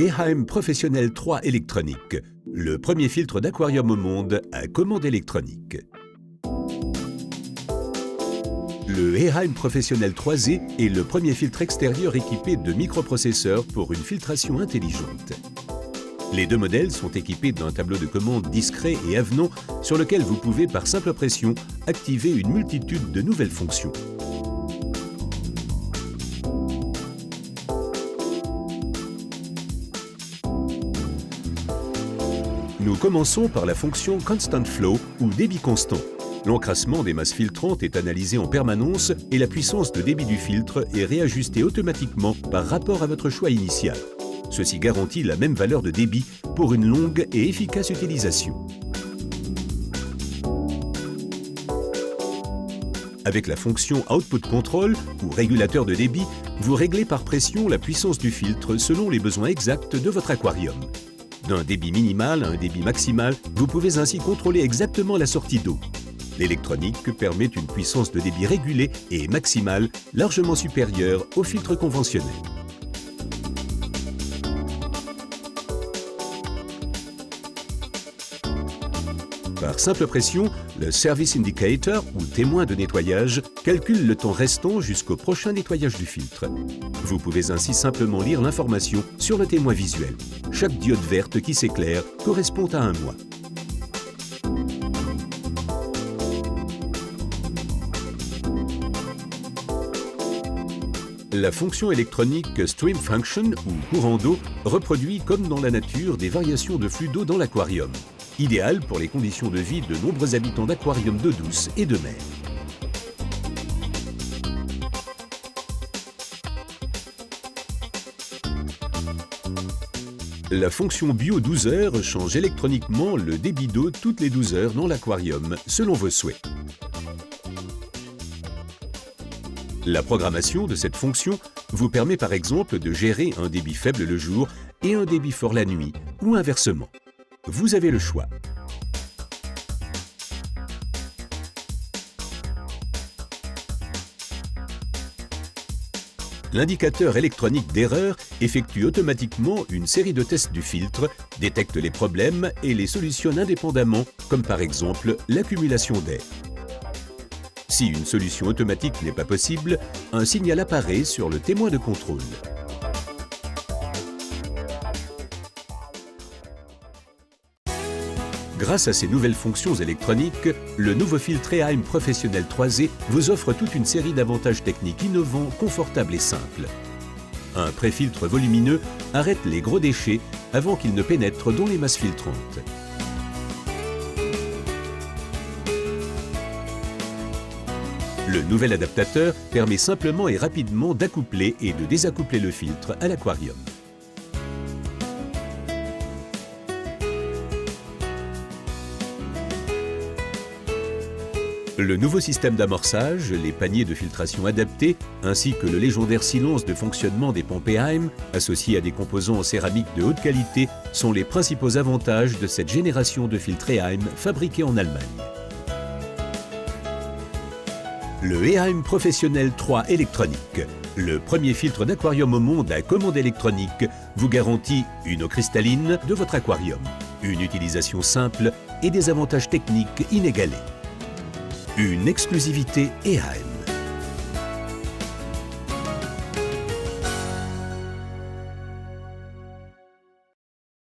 Eheim Professionnel 3 électronique, le premier filtre d'aquarium au monde à commande électronique. Le Eheim Professionnel 3Z est le premier filtre extérieur équipé de microprocesseurs pour une filtration intelligente. Les deux modèles sont équipés d'un tableau de commande discret et avenant sur lequel vous pouvez par simple pression activer une multitude de nouvelles fonctions. Nous commençons par la fonction Constant Flow ou débit constant. L'encrassement des masses filtrantes est analysé en permanence et la puissance de débit du filtre est réajustée automatiquement par rapport à votre choix initial. Ceci garantit la même valeur de débit pour une longue et efficace utilisation. Avec la fonction Output Control ou régulateur de débit, vous réglez par pression la puissance du filtre selon les besoins exacts de votre aquarium. D'un débit minimal à un débit maximal, vous pouvez ainsi contrôler exactement la sortie d'eau. L'électronique permet une puissance de débit régulée et maximale largement supérieure au filtre conventionnel. Par simple pression, le Service Indicator, ou témoin de nettoyage, calcule le temps restant jusqu'au prochain nettoyage du filtre. Vous pouvez ainsi simplement lire l'information sur le témoin visuel. Chaque diode verte qui s'éclaire correspond à un mois. La fonction électronique Stream Function, ou courant d'eau, reproduit comme dans la nature des variations de flux d'eau dans l'aquarium. Idéal pour les conditions de vie de nombreux habitants d'aquariums d'eau douce et de mer. La fonction Bio 12 heures change électroniquement le débit d'eau toutes les 12 heures dans l'aquarium, selon vos souhaits. La programmation de cette fonction vous permet par exemple de gérer un débit faible le jour et un débit fort la nuit, ou inversement. Vous avez le choix. L'indicateur électronique d'erreur effectue automatiquement une série de tests du filtre, détecte les problèmes et les solutionne indépendamment, comme par exemple l'accumulation d'air. Si une solution automatique n'est pas possible, un signal apparaît sur le témoin de contrôle. Grâce à ces nouvelles fonctions électroniques, le nouveau filtre Eheim Professionnel 3Z vous offre toute une série d'avantages techniques innovants, confortables et simples. Un pré-filtre volumineux arrête les gros déchets avant qu'ils ne pénètrent dans les masses filtrantes. Le nouvel adaptateur permet simplement et rapidement d'accoupler et de désaccoupler le filtre à l'aquarium. Le nouveau système d'amorçage, les paniers de filtration adaptés, ainsi que le légendaire silence de fonctionnement des pompes Eheim, associés à des composants en céramique de haute qualité, sont les principaux avantages de cette génération de filtres Eheim fabriqués en Allemagne. Le Eheim Professionnel 3 électronique, le premier filtre d'aquarium au monde à commande électronique, vous garantit une eau cristalline de votre aquarium, une utilisation simple et des avantages techniques inégalés. Une exclusivité Eheim.